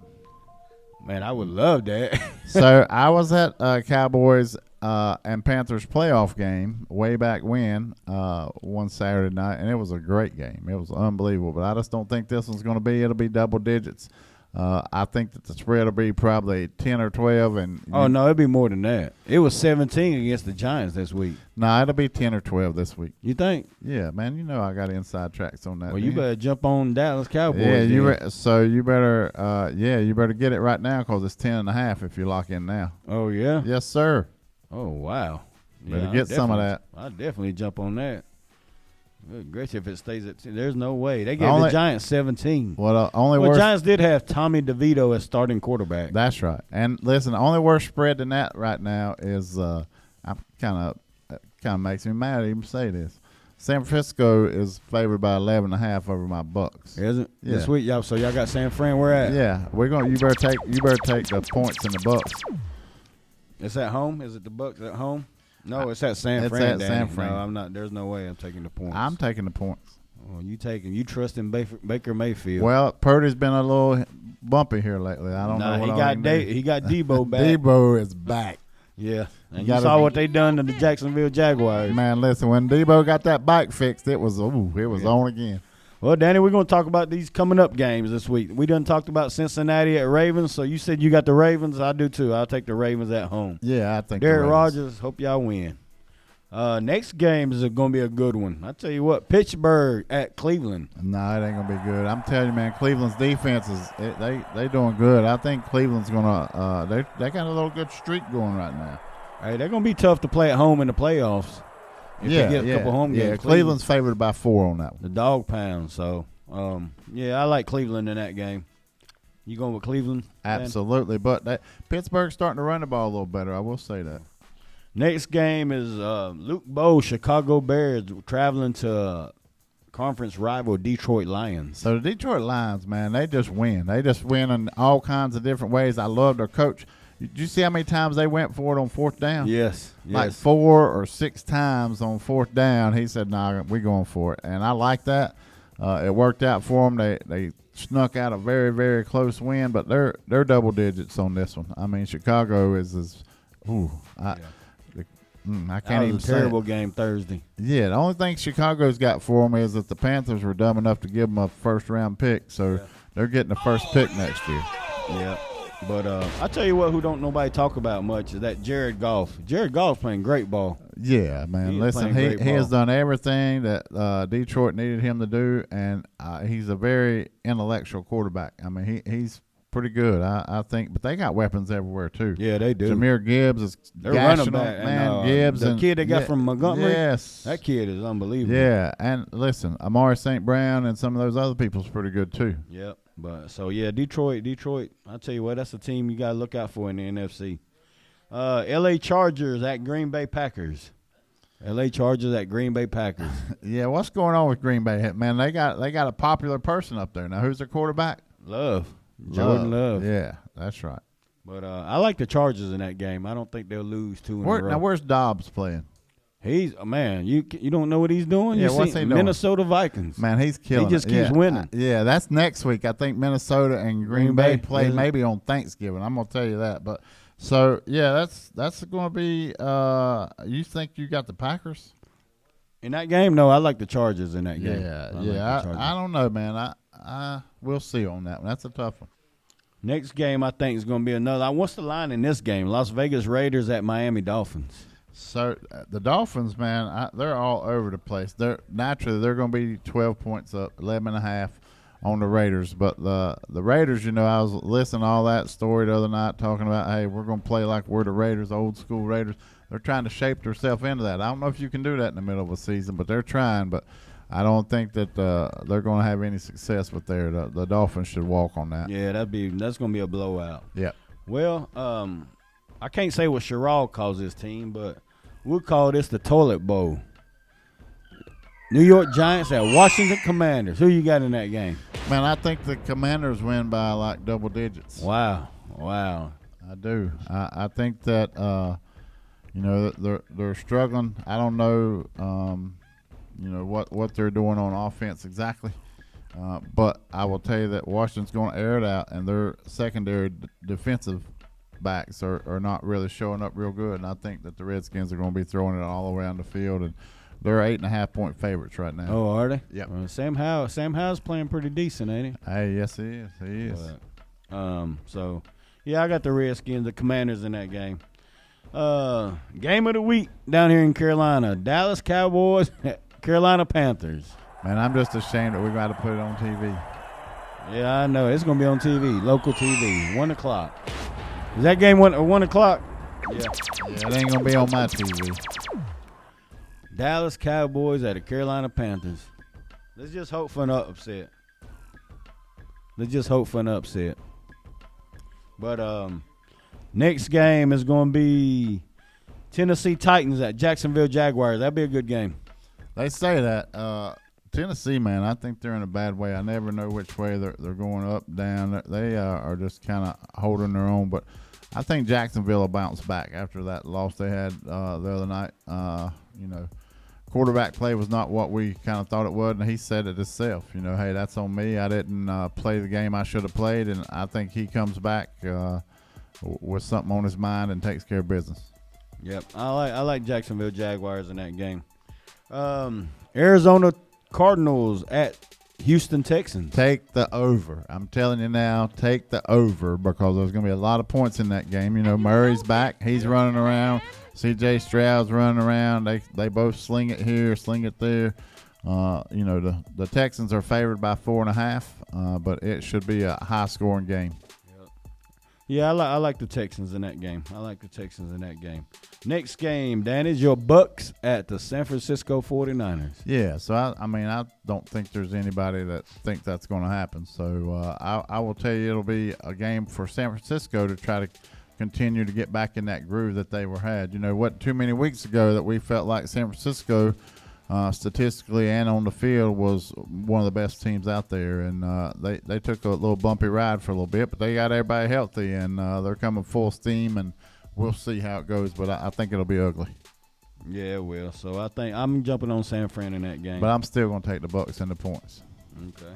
Speaker 2: Man, I would love that.
Speaker 3: So I was at Cowboys and Panthers playoff game way back when, one Saturday night, and it was a great game. It was unbelievable. But I just don't think this one's going to be. It'll be double digits. I think that the spread will be probably 10 or 12.
Speaker 2: No, it'll be more than that. It was 17 against the Giants this week.
Speaker 3: No, it'll be 10 or 12 this week.
Speaker 2: You think?
Speaker 3: Yeah, man. You know I got inside tracks on that.
Speaker 2: Well, you better jump on Dallas Cowboys.
Speaker 3: Yeah, you better get it right now because it's 10.5 if you lock in now.
Speaker 2: Oh yeah.
Speaker 3: Yes, sir.
Speaker 2: Oh wow.
Speaker 3: Better get some of that.
Speaker 2: I'll definitely jump on that. Good gracious, if it stays at 10, there's no way. They gave the Giants 17. Giants did have Tommy DeVito as starting quarterback.
Speaker 3: That's right. And listen, the only worse spread than that right now is I'm kind of makes me mad to even say this. San Francisco is favored by 11.5 over my Bucs.
Speaker 2: Is it?
Speaker 3: Yeah.
Speaker 2: This week, y'all. So y'all got San Fran. Where at?
Speaker 3: Yeah, we're going. You better take the points in the Bucs.
Speaker 2: It's at home? Is it the Bucks at home? No, it's at San Fran.
Speaker 3: It's at San Fran.
Speaker 2: No, I'm not. There's no way I'm taking the points.
Speaker 3: I'm taking the points.
Speaker 2: Oh, you trust in Baker Mayfield.
Speaker 3: Well, Purdy's been a little bumpy here lately. I don't know what
Speaker 2: he got Debo back.
Speaker 3: Debo is back.
Speaker 2: Yeah. And you saw what they done to the Jacksonville Jaguars.
Speaker 3: Man, listen, when Debo got that bike fixed, it was on again.
Speaker 2: Well, Danny, we're going to talk about these coming up games this week. We done talked about Cincinnati at Ravens, so you said you got the Ravens. I do too. I'll take the Ravens at home.
Speaker 3: Yeah, I think
Speaker 2: Derek Rogers, hope y'all win. Next game is going to be a good one. I tell you what, Pittsburgh at Cleveland.
Speaker 3: No, it ain't going to be good. I'm telling you, man, Cleveland's defense they doing good. I think Cleveland's going to they got a little good streak going right now.
Speaker 2: Hey, they're going to be tough to play at home in the playoffs. If they get a couple home games.
Speaker 3: Yeah, Cleveland's favored by 4 on that one.
Speaker 2: The dog pound. So, I like Cleveland in that game. You going with Cleveland?
Speaker 3: Absolutely. But Pittsburgh's starting to run the ball a little better. I will say that.
Speaker 2: Next game is Luke Bowe, Chicago Bears, traveling to conference rival Detroit Lions.
Speaker 3: So the Detroit Lions, man, they just win. They just win in all kinds of different ways. I love their coach. Did you see how many times they went for it on 4th down?
Speaker 2: Yes.
Speaker 3: Like 4 or 6 times on 4th down. He said, "Nah, we're going for it." And I like that. It worked out for them. They snuck out a very, very close win, but they're double digits on this one. I mean, Chicago is I can't even say
Speaker 2: terrible game Thursday.
Speaker 3: Yeah, the only thing Chicago's got for them is that the Panthers were dumb enough to give them a first-round pick, so they're getting the first pick next year.
Speaker 2: Yeah. But I tell you what, who don't nobody talk about much is that Jared Goff. Jared Goff's playing great ball.
Speaker 3: Yeah, man. Listen, he has done everything that Detroit needed him to do, and he's a very intellectual quarterback. I mean, he's pretty good, I think. But they got weapons everywhere too.
Speaker 2: Yeah, they do.
Speaker 3: Jameer Gibbs is
Speaker 2: they're running back,
Speaker 3: man. Gibbs,
Speaker 2: the kid they got from Montgomery.
Speaker 3: Yes,
Speaker 2: that kid is unbelievable.
Speaker 3: Yeah, and listen, Amari St. Brown and some of those other people's pretty good too.
Speaker 2: Yep. But Detroit. I'll tell you what, that's a team you gotta look out for in the NFC. L.A. Chargers at Green Bay Packers. L.A. Chargers at Green Bay Packers.
Speaker 3: Yeah, what's going on with Green Bay? Man, they got a popular person up there now. Who's their quarterback?
Speaker 2: Jordan Love.
Speaker 3: Yeah, that's right.
Speaker 2: But I like the Chargers in that game. I don't think they'll lose 2 in a row.
Speaker 3: Now, where's Dobbs playing?
Speaker 2: He's man. You don't know what he's doing.
Speaker 3: Yeah, what's he doing?
Speaker 2: Minnesota Vikings.
Speaker 3: Man, he's killing.
Speaker 2: He just keeps winning.
Speaker 3: Yeah, that's next week. I think Minnesota and Green Bay play maybe on Thanksgiving. I'm gonna tell you that. But so yeah, that's going to be. You think you got the Packers
Speaker 2: in that game? No, I like the Chargers in that game.
Speaker 3: I don't know, man. I we'll see on that one. That's a tough one.
Speaker 2: Next game, I think, is going to be another. What's the line in this game? Las Vegas Raiders at Miami Dolphins.
Speaker 3: So the Dolphins, man, they're all over the place. They're going to be 12 points up, 11.5 on the Raiders. But the Raiders, I was listening to all that story the other night talking about, hey, we're going to play like we're the Raiders, old school Raiders. They're trying to shape themselves into that. I don't know if you can do that in the middle of a season, but they're trying. But I don't think that they're going to have any success with the Dolphins should walk on that.
Speaker 2: Yeah, that's going to be a blowout.
Speaker 3: Yeah.
Speaker 2: Well, I can't say what Sherrod calls his team, but we'll call this the Toilet Bowl. New York Giants at Washington Commanders. Who you got in that game?
Speaker 3: Man, I think the Commanders win by like double digits.
Speaker 2: Wow.
Speaker 3: I do. I think that they're struggling. I don't know what they're doing on offense exactly. But I will tell you that Washington's going to air it out, and their secondary defensive backs are not really showing up real good. And I think that the Redskins are going to be throwing it all around the field, and they're 8.5-point favorites right now.
Speaker 2: Oh, are they?
Speaker 3: Yeah.
Speaker 2: Sam Howell's playing pretty decent, ain't he?
Speaker 3: Hey, yes, he is. He is.
Speaker 2: So, yeah, I got the Redskins, the Commanders in that game. Game of the week down here in Carolina: Dallas Cowboys, Carolina Panthers.
Speaker 3: Man, I'm just ashamed that we're going to put it on TV.
Speaker 2: Yeah, I know. It's going to be on TV, local TV, 1 o'clock. Is that game 1 o'clock?
Speaker 3: Yeah, it ain't going to be on my TV.
Speaker 2: Dallas Cowboys at the Carolina Panthers. Let's just hope for an upset. But next game is going to be Tennessee Titans at Jacksonville Jaguars. That'll be a good game.
Speaker 3: They say that. Tennessee, man, I think they're in a bad way. I never know which way they're going, up, down. They are just kind of holding their own. But I think Jacksonville will bounce back after that loss they had the other night. Quarterback play was not what we kind of thought it would, and he said it himself. Hey, that's on me. I didn't play the game I should have played, and I think he comes back with something on his mind and takes care of business.
Speaker 2: Yep, I like Jacksonville Jaguars in that game. Arizona Cardinals at Houston Texans.
Speaker 3: Take the over. I'm telling you now, take the over because there's going to be a lot of points in that game. Murray's back. He's running around. C.J. Stroud's running around. They both sling it here, sling it there. The Texans are favored by 4.5, but it should be a high-scoring game.
Speaker 2: Yeah, I like the Texans in that game. Next game, Dan, is your Bucks at the San Francisco 49ers.
Speaker 3: Yeah, so I don't think there's anybody that thinks that's going to happen. So I will tell you it'll be a game for San Francisco to try to continue to get back in that groove that they had. What too many weeks ago that we felt like San Francisco statistically and on the field was one of the best teams out there, and they took a little bumpy ride for a little bit, but they got everybody healthy, and they're coming full steam, and we'll see how it goes, but I think it'll be ugly.
Speaker 2: Yeah, it will. So I think I'm jumping on San Fran in that game.
Speaker 3: But I'm still going to take the Bucs and the points.
Speaker 2: Okay.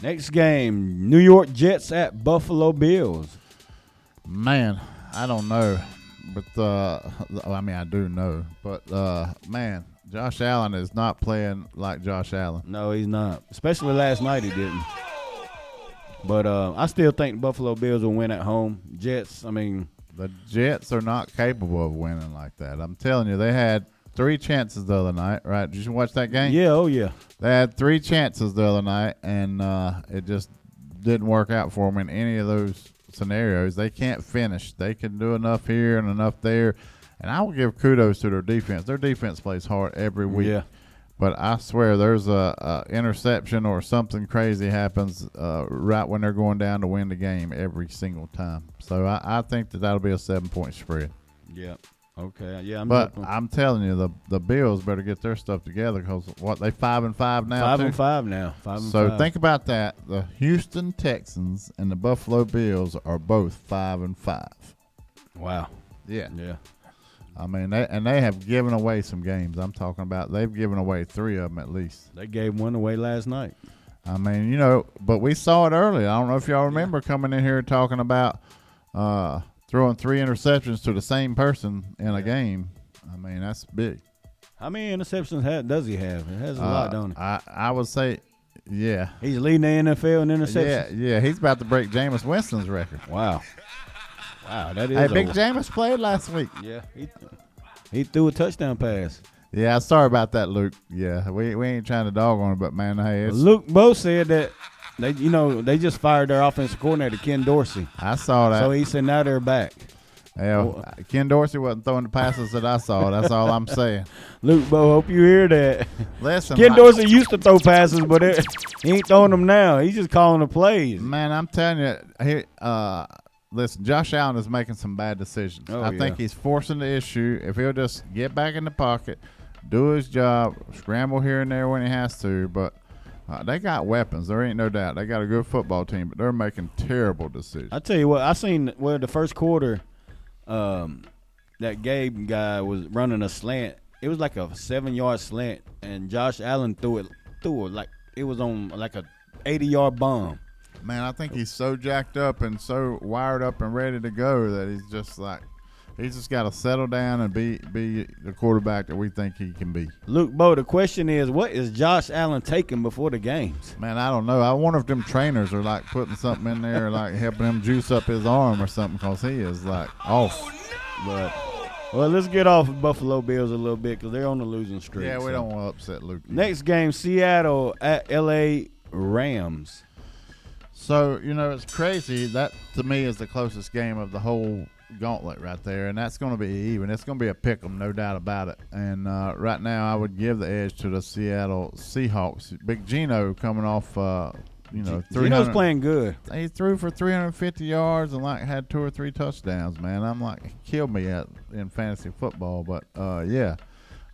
Speaker 2: Next game, New York Jets at Buffalo Bills.
Speaker 3: Man, I don't know, but I do know, but man, Josh Allen is not playing like Josh Allen.
Speaker 2: No, he's not. Especially last night he didn't. But I still think the Buffalo Bills will win at home. Jets,
Speaker 3: the Jets are not capable of winning like that. I'm telling you, they had 3 chances the other night, right? Did you watch that game?
Speaker 2: Yeah, oh yeah.
Speaker 3: They had 3 chances the other night, and it just didn't work out for them in any of those scenarios. They can't finish. They can do enough here and enough there. And I will give kudos to their defense. Their defense plays hard every week. Yeah. But I swear there's a interception or something crazy happens right when they're going down to win the game every single time. So I think that'll be a 7-point spread.
Speaker 2: Yeah. Okay. Yeah.
Speaker 3: I'm telling you, the Bills better get their stuff together because they 5-5 now.
Speaker 2: 5-5 now. 5-5.
Speaker 3: So think about that. The Houston Texans and the Buffalo Bills are both 5-5.
Speaker 2: Wow.
Speaker 3: Yeah.
Speaker 2: Yeah.
Speaker 3: They have given away some games. I'm talking about they've given away 3 of them at least.
Speaker 2: They gave one away last night.
Speaker 3: But we saw it early. I don't know if y'all remember coming in here talking about throwing 3 interceptions to the same person in a game. That's big.
Speaker 2: How many interceptions does he have? It has a lot, don't it?
Speaker 3: I would say, yeah.
Speaker 2: He's leading the NFL in interceptions.
Speaker 3: Yeah. He's about to break Jameis Winston's record.
Speaker 2: Wow, that is.
Speaker 3: Hey, Big Jameis played last week.
Speaker 2: Yeah, he threw a touchdown pass.
Speaker 3: Yeah, sorry about that, Luke. Yeah, we ain't trying to dog on it, but man, hey,
Speaker 2: Luke Bo said that they just fired their offensive coordinator Ken Dorsey.
Speaker 3: I saw that.
Speaker 2: So he said now they're back.
Speaker 3: Yeah, Ken Dorsey wasn't throwing the passes that I saw. That's all I'm saying.
Speaker 2: Luke Bo, hope you hear that.
Speaker 3: Listen,
Speaker 2: Ken Dorsey used to throw passes, but he ain't throwing them now. He's just calling the plays.
Speaker 3: Man, I'm telling you, listen, Josh Allen is making some bad decisions. I think he's forcing the issue. If he'll just get back in the pocket, do his job, scramble here and there when he has to, but they got weapons. There ain't no doubt. They got a good football team, but they're making terrible decisions.
Speaker 2: I tell you what, I seen the first quarter, that Gabe guy was running a slant. It was like a 7-yard slant, and Josh Allen threw it like it was on like a 80-yard bomb.
Speaker 3: Man, I think he's so jacked up and so wired up and ready to go that he's just got to settle down and be the quarterback that we think he can be.
Speaker 2: Luke Bo, the question is, what is Josh Allen taking before the games?
Speaker 3: Man, I don't know. I wonder if them trainers are like putting something in there, like helping him juice up his arm or something, because he is like off.
Speaker 2: Well, let's get off of Buffalo Bills a little bit because they're on the losing streak.
Speaker 3: Yeah, we don't want to upset Luke.
Speaker 2: Next game, Seattle at L.A. Rams.
Speaker 3: So, it's crazy. That, to me, is the closest game of the whole gauntlet right there, and that's going to be even. It's going to be a pick 'em, no doubt about it. And right now, I would give the edge to the Seattle Seahawks. Big Geno coming off,
Speaker 2: Geno's playing good.
Speaker 3: He threw for 350 yards and had 2 or 3 touchdowns. Man, I'm killed me in fantasy football. But yeah,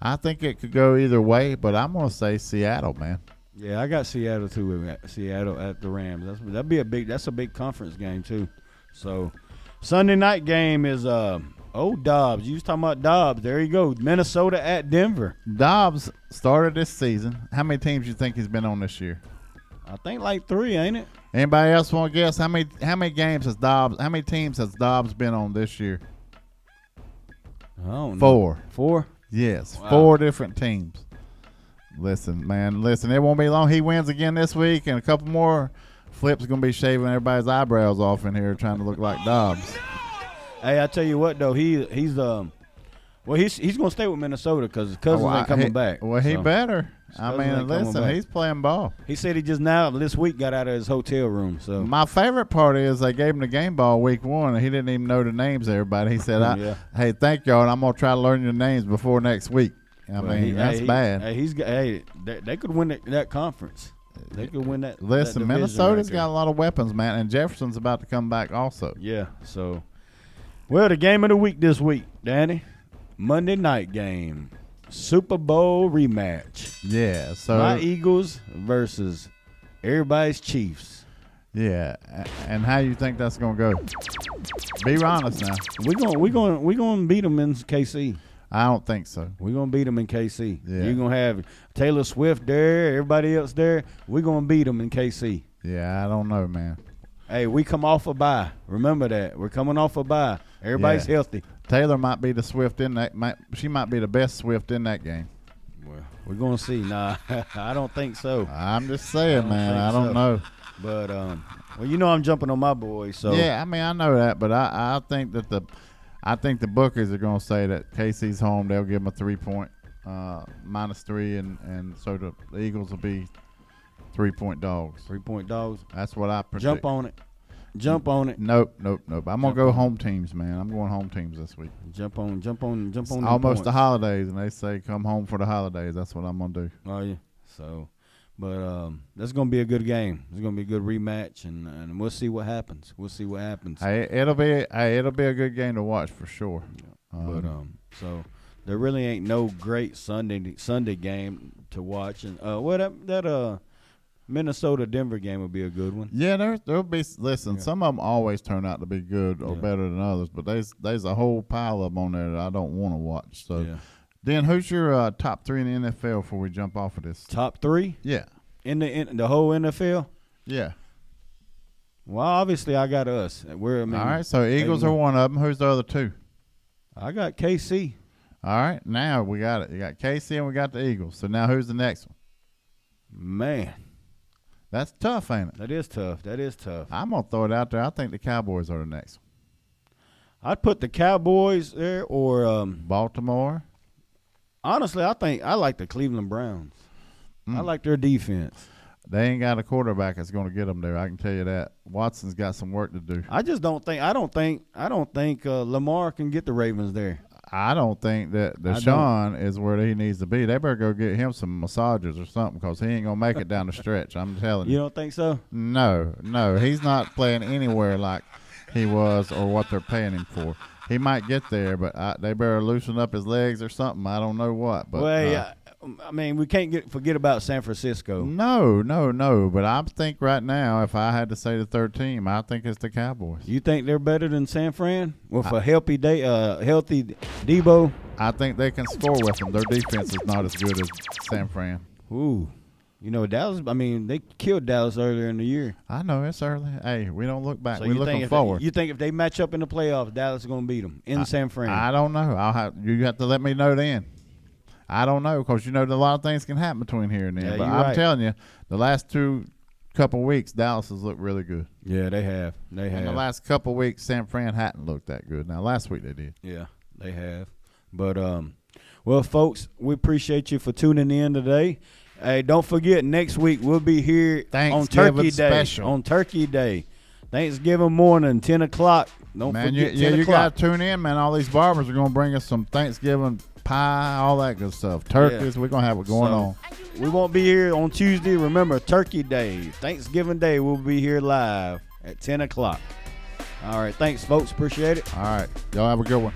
Speaker 3: I think it could go either way. But I'm going to say Seattle, man.
Speaker 2: Yeah, I got Seattle too. Seattle at the Rams. That's a big conference game too. So Sunday night game is Dobbs. You was talking about Dobbs. There you go. Minnesota at Denver.
Speaker 3: Dobbs started this season. How many teams you think he's been on this year?
Speaker 2: I think like 3, ain't it?
Speaker 3: Anybody else want to guess how many teams has Dobbs been on this year?
Speaker 2: I don't know.
Speaker 3: 4.
Speaker 2: 4?
Speaker 3: Yes,
Speaker 2: wow.
Speaker 3: 4 different teams. Listen, man, it won't be long. He wins again this week, and a couple more. Flip's going to be shaving everybody's eyebrows off in here trying to look like Dobbs.
Speaker 2: Hey, I tell you what, though, he's going to stay with Minnesota because his cousins ain't coming back.
Speaker 3: Well, he better. I mean, listen, he's playing ball.
Speaker 2: He said he just now this week got out of his hotel room. So
Speaker 3: my favorite part is they gave him the game ball week 1, and he didn't even know the names of everybody. He said, "Hey, thank y'all, and I'm gonna try to learn your names before next week." I mean, that's bad.
Speaker 2: They could win that conference. They could win that.
Speaker 3: Listen, Minnesota's got a lot of weapons, man, and Jefferson's about to come back also.
Speaker 2: Yeah. So, well, the game of the week this week, Danny, Monday night game. Super Bowl rematch.
Speaker 3: Yeah, so
Speaker 2: my Eagles versus everybody's Chiefs.
Speaker 3: Yeah, and how you think that's gonna go? Be honest now.
Speaker 2: We gonna beat them in KC.
Speaker 3: I don't think so.
Speaker 2: We're gonna beat them in KC.
Speaker 3: Yeah.
Speaker 2: You're gonna have Taylor Swift there, everybody else there. We're gonna beat them in KC.
Speaker 3: Yeah, I don't know, man.
Speaker 2: Hey, we come off a bye. Remember that. We're coming off a bye. Everybody's healthy.
Speaker 3: Taylor might be the Swift in that. She might be the best Swift in that game.
Speaker 2: Well, we're going to see. Nah, I don't think so.
Speaker 3: I'm just saying, man. I don't know.
Speaker 2: But, well, you know I'm jumping on my boys. So.
Speaker 3: Yeah, I mean, I know that. But I think that the bookies are going to say that KC's home. They'll give them a 3-point, -3. And so the Eagles will be 3-point dogs.
Speaker 2: 3-point dogs.
Speaker 3: That's what I predict.
Speaker 2: Jump on it.
Speaker 3: Nope. I'm gonna go home teams, man. I'm going home teams this week.
Speaker 2: Jump on.
Speaker 3: It's almost the holidays, and they say come home for the holidays. That's what I'm gonna do.
Speaker 2: Oh yeah. So, but that's gonna be a good game. It's gonna be a good rematch, and we'll see what happens.
Speaker 3: Hey, it'll be a good game to watch for sure.
Speaker 2: So there really ain't no great Sunday game to watch, and that Minnesota Denver game would be a good one.
Speaker 3: Yeah, there'll be. Listen, some of them always turn out to be good or better than others, but there's a whole pile of them on there that I don't want to watch. So, then who's your top 3 in the NFL before we jump off of this?
Speaker 2: Top 3?
Speaker 3: Yeah.
Speaker 2: In the whole NFL?
Speaker 3: Yeah.
Speaker 2: Well, obviously I got us.
Speaker 3: All right, so Eagles are one of them. Who's the other 2?
Speaker 2: I got KC.
Speaker 3: All right, now we got it. You got KC and we got the Eagles. So now who's the next one?
Speaker 2: Man.
Speaker 3: That's tough, ain't it?
Speaker 2: That is tough.
Speaker 3: I'm going to throw it out there. I think the Cowboys are the next one.
Speaker 2: I'd put the Cowboys there or
Speaker 3: Baltimore.
Speaker 2: Honestly, I like the Cleveland Browns. I like their defense.
Speaker 3: They ain't got a quarterback that's going to get them there. I can tell you that. Watson's got some work to do.
Speaker 2: I don't think Lamar can get the Ravens there.
Speaker 3: I don't think that Deshaun is where he needs to be. They better go get him some massages or something because he ain't going to make it down the stretch. I'm telling you.
Speaker 2: You don't think so?
Speaker 3: No. He's not playing anywhere like he was or what they're paying him for. He might get there, but they better loosen up his legs or something. I don't know what. But
Speaker 2: I mean, we can't forget about San Francisco.
Speaker 3: No. But I think right now, if I had to say the third team, I think it's the Cowboys.
Speaker 2: You think they're better than San Fran with a healthy Debo?
Speaker 3: I think they can score with them. Their defense is not as good as San Fran.
Speaker 2: Ooh. You know, Dallas, I mean, they killed Dallas earlier in the year.
Speaker 3: I know, it's early. Hey, we don't look back.
Speaker 2: So
Speaker 3: we're looking forward.
Speaker 2: You think if they match up in the playoffs, Dallas is going to beat them in San Fran?
Speaker 3: I don't know. You have to let me know then. I don't know because, a lot of things can happen between here and there.
Speaker 2: Yeah,
Speaker 3: but I'm telling you, the last couple weeks, Dallas has looked really good.
Speaker 2: Yeah, they have.
Speaker 3: And the last couple weeks, San Fran hadn't looked that good. Now, last week they did.
Speaker 2: Yeah, they have. But, well, folks, we appreciate you for tuning in today. Hey, don't forget, next week we'll be here on Turkey Day.
Speaker 3: Special.
Speaker 2: On Turkey Day. Thanksgiving morning, 10 o'clock. Don't forget 10 o'clock.
Speaker 3: You got to tune in, man. All these barbers are going to bring us some Thanksgiving pie, all that good stuff. Turkeys, we're going to have it going on.
Speaker 2: We won't be here on Tuesday. Remember, Turkey Day, Thanksgiving Day, we'll be here live at 10 o'clock. All right, thanks, folks. Appreciate it.
Speaker 3: All right. Y'all have a good one.